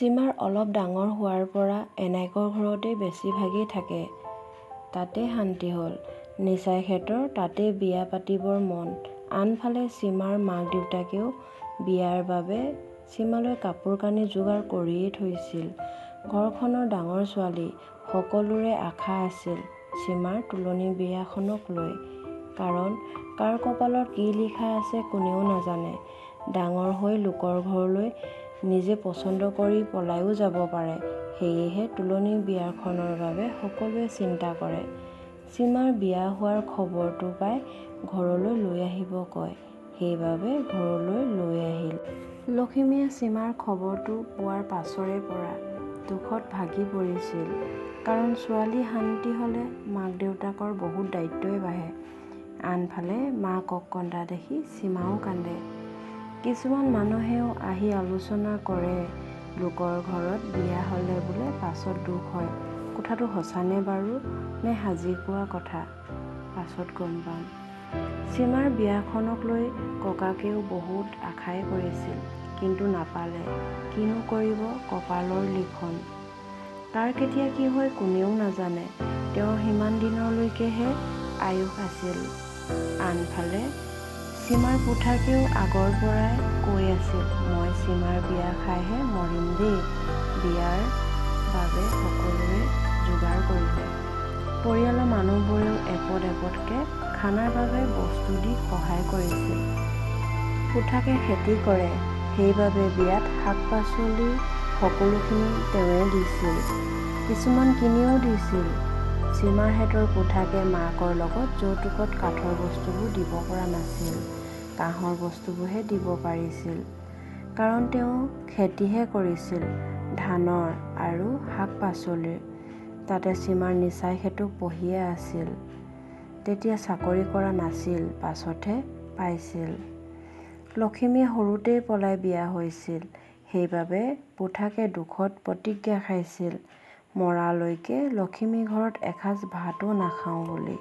সীমাৰ অলপ ডাঙৰ হোৱাৰ পৰা এনায়েকৰ ঘৰতেই বেছিভাগেই থাকে। তাতে শান্তি হ'ল। নিচাইহঁতৰ তাতে বিয়া পাতিবৰ মন। আনফালে সীমাৰ মাক দেউতাকেও বিয়াৰ বাবে সীমালৈ কাপোৰ কানি যোগাৰ কৰিয়েই থৈছিল। ঘৰখনৰ ডাঙৰ ছোৱালী, সকলোৰে আশা আছিল সীমাৰ তুলনি বিয়াখনক লৈ। কাৰণ কাৰ কপালত কি লিখা আছে কোনেও নাজানে। ডাঙৰ হৈ লোকৰ ঘৰলৈ নিজে পচন্দ কৰি পলাইও যাব পাৰে। সেয়েহে তুলনি বিয়াখনৰ বাবে সকলোৱে চিন্তা কৰে। সীমাৰ বিয়া হোৱাৰ খবৰটো পাই ঘৰলৈ লৈ আহিব কয়। সেইবাবে ঘৰলৈ লৈ আহিল। লখিমীয়ে সীমাৰ খবৰটো পোৱাৰ পাছৰে পৰা দুখত ভাগি পৰিছিল। কাৰণ ছোৱালী শান্তি হ'লে মাক দেউতাকৰ বহুত দায়িত্বই বাঢ়ে। আনফালে মাকক কন্দা দেখি সীমাও কান্দে। কিছুমান মানুহেও আহি আলোচনা কৰে লোকৰ ঘৰত বিয়া হ'লে বোলে পাছত দুখ হয়। কথাটো সঁচানে বাৰু নে সাজি কোৱা কথা, পাছত গম পাম। সীমাৰ বিয়াখনক লৈ ককাকেও বহুত আশাই কৰিছিল। কিন্তু নাপালে। কিনো কৰিব, কপালৰ লিখন। কাৰ কেতিয়া কি হয় কোনেও নাজানে। তেওঁৰ সিমান দিনলৈকেহে আয়ুস আছিল। আনফালে সীমাৰ পুথাকেও আগৰ পৰাই কৈ আছিল, মই সীমাৰ বিয়া খাইহে মৰিম দেই। বিয়াৰ বাবে সকলোৱে যোগাৰ কৰিলে। পৰিয়ালৰ মানুহবোৰেও এপদ এপদকৈ খানাৰ বাবে বস্তু দি সহায় কৰিছিল। পুথাকে খেতি কৰে। সেইবাবে বিয়াত শাক পাচলি সকলোখিনি তেওঁৱে দিছিল। কিছুমান কিনিও দিছিল। সীমাহঁতৰ পুথাকে মাকৰ লগত যৌতুকত কাঠৰ বস্তুবোৰ দিব পৰা নাছিল। কাঁহৰ বস্তুবোৰহে দিব পাৰিছিল। কাৰণ তেওঁ খেতিহে কৰিছিল ধানৰ আৰু শাক পাচলিৰ। তাতে সীমাৰ নিচাইহঁতো পঢ়িয়ে আছিল। তেতিয়া চাকৰি কৰা নাছিল, পাছতহে পাইছিল। লখিমীয়ে সৰুতেই পলাই বিয়া হৈছিল। সেইবাবে পুথাকে দুখত প্ৰতিজ্ঞা খাইছিল মৰালৈকে লখিমী ঘৰত এসাঁজ ভাতো নাখাওঁ বুলি।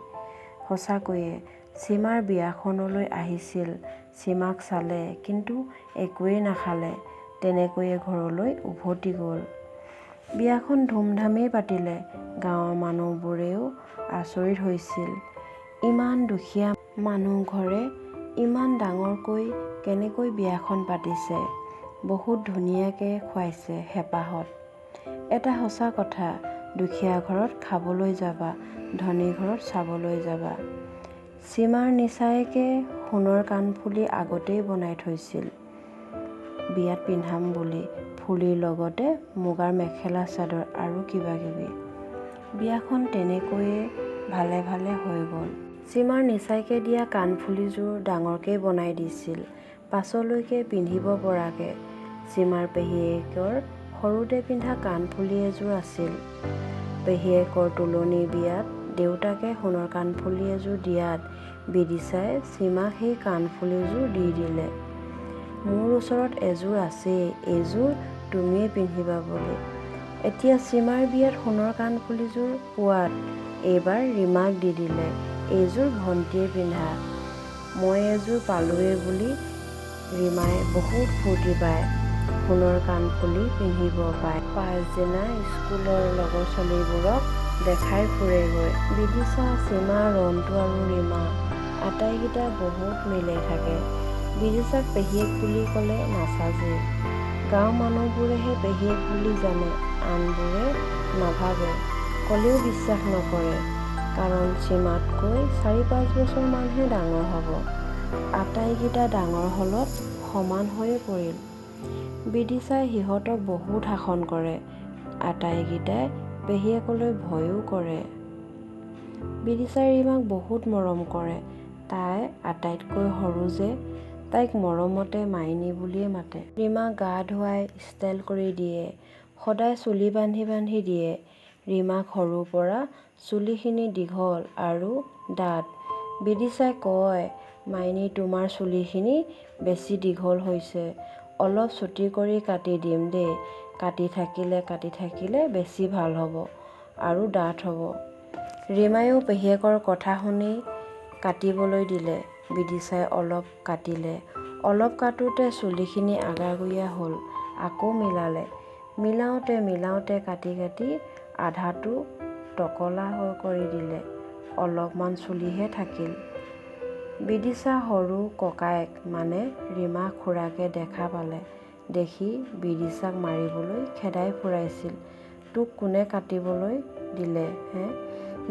সঁচাকৈয়ে সীমাৰ বিয়াখনলৈ আহিছিল। সীমাক চালে, কিন্তু একোৱেই নাখালে। তেনেকৈয়ে ঘৰলৈ উভতি গ'ল। বিয়াখন ধুমধামেই পাতিলে। গাঁৱৰ মানুহবোৰেও আচৰিত হৈছিল। ইমান দুখীয়া মানুহ ঘৰে ইমান ডাঙৰকৈ কেনেকৈ বিয়াখন পাতিছে। বহুত ধুনীয়াকৈ খুৱাইছে হেঁপাহত। এটা সঁচা কথা, দুখীয়া ঘৰত খাবলৈ যাবা, ধনী ঘৰত চাবলৈ যাবা। সীমাৰ নিচায়েকে সোণৰ কাণফুলি আগতেই বনাই থৈছিল বিয়াত পিন্ধাম বুলি। ফুলিৰ লগতে মুগাৰ মেখেলা চাদৰ আৰু কিবা কিবি। বিয়াখন তেনেকৈয়ে ভালে ভালে হৈ গ'ল। সীমাৰ নিচাইকে দিয়া কাণফুলিযোৰ ডাঙৰকৈ বনাই দিছিল, পাছলৈকে পিন্ধিব পৰাকৈ। সীমাৰ পেহীয়েকৰ সৰুতে পিন্ধা কাণফুলি এযোৰ আছিল। পেহীয়েকৰ তুলনি বিয়াত দেউতাকে সোণৰ কাণফুলি এযোৰ দিয়াত বিদিচাই সীমাক সেই কাণফুলিযোৰ দি দিলে। মোৰ ওচৰত এযোৰ আছেই, এইযোৰ তুমিয়ে পিন্ধিবা বুলি। এতিয়া সীমাৰ বিয়াত সোণৰ কাণফুলিযোৰ পোৱাত এইবাৰ ৰীমাক দি দিলে, এইযোৰ ভণ্টিয়ে পিন্ধা। মই এযোৰ পালোৱেই বুলি ৰীমাই বহুত ফূৰ্তি পায়। সোণৰ কাণফুলি পিন্ধিব পায়। পাছদিনা স্কুলৰ লগৰ ছোৱালীবোৰক দেখাই ফুৰেগৈ। বিদিচা, সীমা, ৰন্টু আৰু ৰীমা আটাইকেইটা বহুত মিলাই থাকে। বিদিচাক পেহীয়েক বুলি ক'লে নাচাজেই। গাঁৱৰ মানুহবোৰেহে পেহীয়েক বুলি জানে, আনবোৰে নাভাবে, ক'লেও বিশ্বাস নকৰে। কাৰণ সীমাতকৈ ৪-৫ বছৰমানহে ডাঙৰ হ'ব। আটাইকেইটা ডাঙৰ হ'লত সমান হৈয়ে পৰিল। বিদিচাই সিহঁতক বহুত শাসন কৰে। আটাইকেইটাই পেহীয়েকলৈ ভয়ো কৰে। বিদিচাই ৰীমাক বহুত মৰম কৰে। তাই আটাইতকৈ সৰু যে, তাইক মৰমতে মাইনী বুলিয়ে মাতে। ৰীমাক গা ধুৱাই ষ্টাইল কৰি দিয়ে। সদায় চুলি বান্ধি বান্ধি দিয়ে। ৰীমাক সৰুৰ পৰা চুলিখিনি দীঘল আৰু ডাঠ। বিদিচাই কয়, মাইনী তোমাৰ চুলিখিনি বেছি দীঘল হৈছে, অলপ চুটি কৰি কাটি দিম দেই। কাটি থাকিলে বেছি ভাল হ'ব আৰু ডাঠ হ'ব। ৰীমায়েও পেহীয়েকৰ কথা শুনি কাটিবলৈ দিলে। বিদিচাই অলপ কাটিলে। অলপ কাটোতে চুলিখিনি আগাগুৰিয়া হ'ল। আকৌ মিলালে। মিলাওঁতে কাটি আধাটো টকলা কৰি দিলে। অলপমান চুলিহে থাকিল। বিদিশা সৰু ককায়েক মানে ৰীমা খুৰাকে দেখা পালে। দেখি বিদিশাক মাৰিবলৈ খেদাই ফুৰাইছিল। তোক কোনে কাটিবলৈ দিলে হে?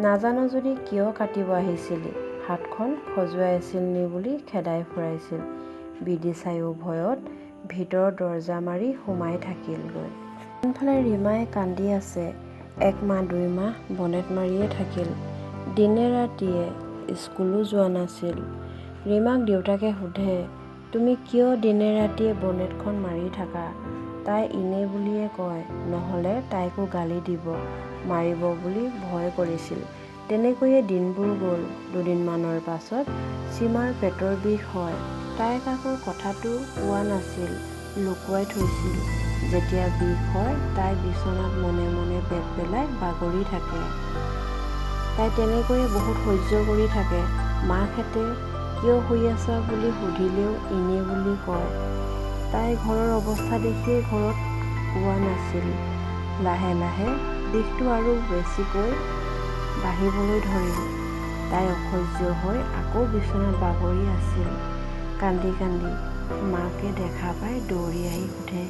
নাজানো যদি কিয় কাটিব আহিছিলি? হাতখন খজুৱাই আছিল নি বুলি খেদাই ফুৰাইছিল। বিদিশায়ো ভয়ত ভিতৰ দৰজা মাৰি সোমাই থাকিলগৈ। আনফালে ৰীমাই কান্দি আছে। 1 মাহ 2 মাহ বনেট মাৰিয়ে থাকিল। দিনে ৰাতিয়ে স্কুলো যোৱা নাছিল। ৰীমাক দেউতাকে সোধে, তুমি কিয় দিনে ৰাতিয়ে বনেটখন মাৰি থাকা? তাই ইনে বুলিয়ে কয়, নহ'লে তাইকো গালি দিব, মাৰিব বুলি ভয় কৰিছিল। তেনেকৈয়ে দিনবোৰ গ'ল। 2 দিনমানৰ পাছত সীমাৰ পেটৰ বিষ হয়। তাই কাকো কথাটো কোৱা নাছিল, লুকুৱাই থৈছিল। যেতিয়া বিষ হয় তাই বিচনাত মনে মনে পেট পেলাই বাগৰি থাকে। তাই তেনেকৈয়ে বহুত সহ্য কৰি থাকে। মাকহঁতে কিয় শুই আছা বুলি সুধিলেও ইনে বুলি কয়। তাই ঘৰৰ অৱস্থা দেখিয়ে ঘৰত কোৱা নাছিল। লাহে লাহে বিষটো আৰু বেছিকৈ বাঢ়িবলৈ ধৰিল। তাই অসহ্য হৈ আকৌ বিচনাত বাগৰি আছিল। কান্দি মাকে দেখা পাই দৌৰি আহি সোধে,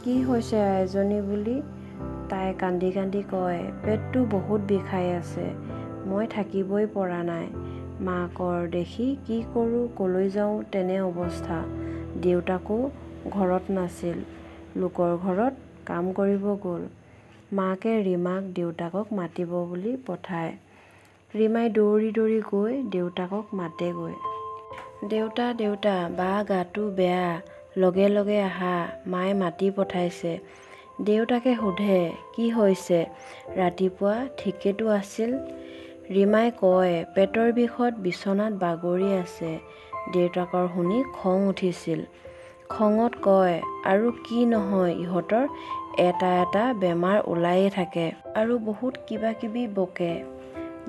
কি হৈছে আইজনী বুলি? তাই কান্দি কয়, পেটটো বহুত বিষাই আছে, মই থাকিবই পৰা নাই। মাকৰ দেখি কি কৰোঁ কলৈ যাওঁ তেনে অৱস্থা। দেউতাকো ঘৰত নাছিল, লোকৰ ঘৰত কাম কৰিব গ'ল। মাকে ৰীমাক দেউতাকক মাতিব বুলি পঠায়। ৰীমাই দৌৰি গৈ দেউতাকক মাতেগৈ। দেউতা বা গাটো বেয়া, লগে আহা, মায়ে মাতি পঠাইছে। দেউতাকে সোধে, কি হৈছে? ৰাতিপুৱা ঠিকেতো আছিল। ৰীমাই কয়, পেটৰ বিষত বিচনাত বাগৰি আছে। দেউতাকৰ শুনি খং উঠিছিল। খঙত কয়, আৰু কি নহয় ইহঁতৰ এটা বেমাৰ ওলায়ে থাকে। আৰু বহুত কিবাকিবি বকে।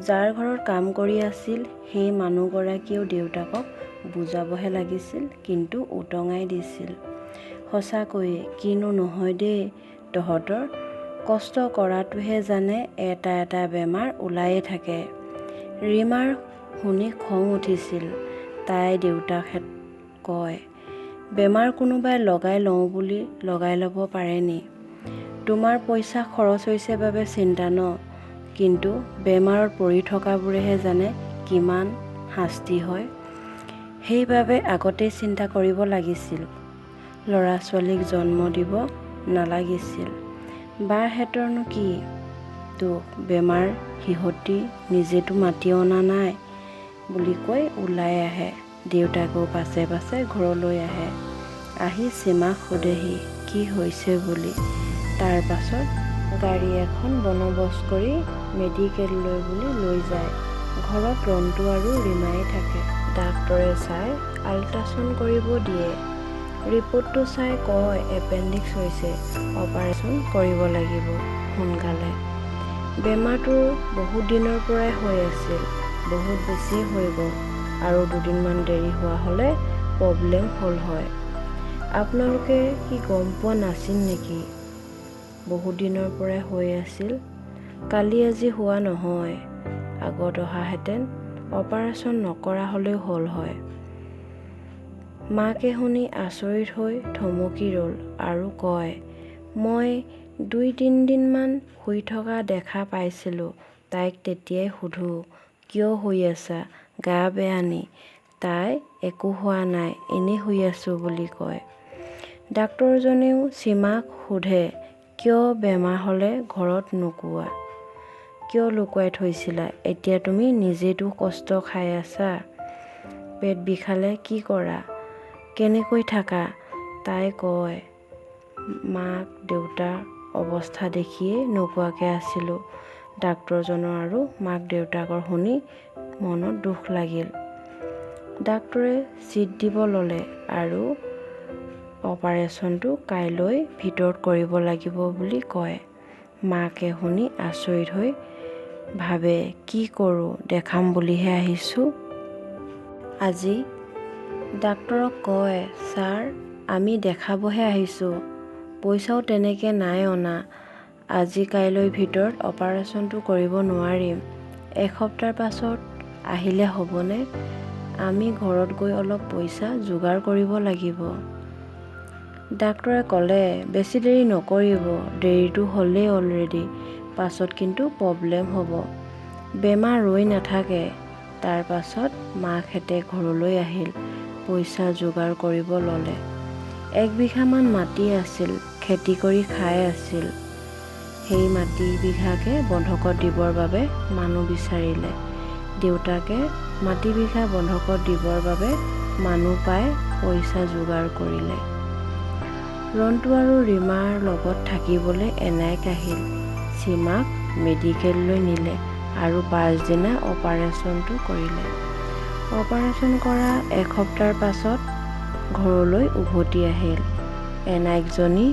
যাৰ ঘৰত কাম কৰি আছিল সেই মানুহগৰাকীয়েও দেউতাকক বুজাবহে লাগিছিল, কিন্তু উটঙাই দিছিল। সঁচাকৈয়ে কিনো নহয় দেই, তহঁতৰ কষ্ট কৰাটোহে জানে এটা বেমাৰ ওলায়ে থাকে। ৰীমাৰ শুনি খং উঠিছিল। তাই দেউতাকহঁত কয়, বেমাৰ কোনোবাই লগাই লওঁ বুলি লগাই ল'ব পাৰে নি? তোমাৰ পইচা খৰচ হৈছে বাবে চিন্তা ন, কিন্তু বেমাৰত পৰি থকাবোৰেহে জানে কিমান শাস্তি হয়। সেইবাবে আগতেই চিন্তা কৰিব লাগিছিল। ল'ৰা ছোৱালীক জন্ম দিব নালাগিছিল। বাহঁতৰনো কি দোষ? বেমাৰ সিহঁতি নিজেতো মাতি অনা নাই বুলি কৈ ওলাই আহে। দেউতাকেও পাছে ঘৰলৈ আহে। আহি সীমাক সোধেহি কি হৈছে বুলি। তাৰ পাছত গাড়ী এখন বন্দবস্ত কৰি মেডিকেললৈ বুলি লৈ যায়। ঘৰত ৰন্তু আৰু ৰীমাই থাকে। ডাক্তৰে চাই আল্ট্ৰাচাউণ্ড কৰিব দিয়ে। ৰিপৰ্টটো চাই কয় এপেণ্ডিক্স হৈছে, অপাৰেশ্যন কৰিব লাগিব সোনকালে। বেমাৰটো বহুত দিনৰ পৰাই হৈ আছিল, বহুত বেছি হৈ গ'ল, আৰু 2 দিনমান দেৰি হোৱা হ'লে প্ৰব্লেম হ'ল হয়। আপোনালোকে কি গম পোৱা নাছিল নেকি? বহুত দিনৰ পৰাই হৈ আছিল। কালি আজি হোৱা নহয়, আগত অহাহেঁতেন অপাৰেশ্যন নকৰা হ'লেও হ'ল হয়। মাকে শুনি আচৰিত হৈ থমকি ৰ'ল আৰু কয়, মই 2-3 দিনমান শুই থকা দেখা পাইছিলোঁ। তাইক তেতিয়াই সোধোঁ, কিয় শুই আছা? গা বেয়া নি? তাই একো হোৱা নাই, এনেই শুই আছোঁ বুলি কয়। ডাক্তৰজনেও সীমাক সোধে, কিয় বেমাৰ হ'লে ঘৰত নোকোৱা? কিয় লুকুৱাই থৈছিলা? এতিয়া তুমি নিজেতো কষ্ট খাই আছা। পেট বিষালে কি কৰা? কেনেকৈ থাকা? তাই কয়, মাক দেউতাৰ অৱস্থা দেখিয়েই নোকোৱাকৈ আছিলোঁ। ডাক্তৰজনৰ আৰু মাক দেউতাকৰ শুনি মনত দুখ লাগিল। ডাক্তৰে চিট দিব ল'লে আৰু অপাৰেশ্যনটো কাইলৈ ভিতৰত কৰিব লাগিব বুলি কয়। মাকে শুনি আচৰিত হৈ ভাবে, কি কৰোঁ, দেখাম বুলিহে আহিছোঁ। আজি ডাক্তৰক কয়, ছাৰ আমি দেখাবহে আহিছোঁ, পইচাও তেনেকৈ নাই অনা। আজি কাইলৈৰ ভিতৰত অপাৰেশ্যনটো কৰিব নোৱাৰিম। এসপ্তাহৰ পাছত আহিলে হ'বনে? আমি ঘৰত গৈ অলপ পইচা যোগাৰ কৰিব লাগিব। ডাক্তৰে ক'লে বেছি দেৰি নকৰিব, দেৰিটো হ'লেই অলৰেডি, পাছত কিন্তু প্ৰব্লেম হ'ব। বেমাৰ ৰৈ নাথাকে। তাৰ পাছত মাকহঁতে ঘৰলৈ আহিল, পইচা যোগাৰ কৰিব ল'লে। 1 বিঘামান মাটি আছিল, খেতি কৰি খাই আছিল। সেই মাটি বিঘাকে বন্ধকত দিবৰ বাবে মানুহ বিচাৰিলে। দেউতাকে মাটি বিঘা বন্ধকত দিবৰ বাবে মানুহ পাই পইচা যোগাৰ কৰিলে। ৰন্টু আৰু ৰীমাৰ লগত থাকিবলৈ এনায়েক আহিল। সীমাক মেডিকেললৈ নিলে আৰু পাছদিনা অপাৰেশ্যনটো কৰিলে। অপাৰেশ্যন কৰা এসপ্তাহৰ পাছত ঘৰলৈ উভতি আহিল। এনায়েকজনী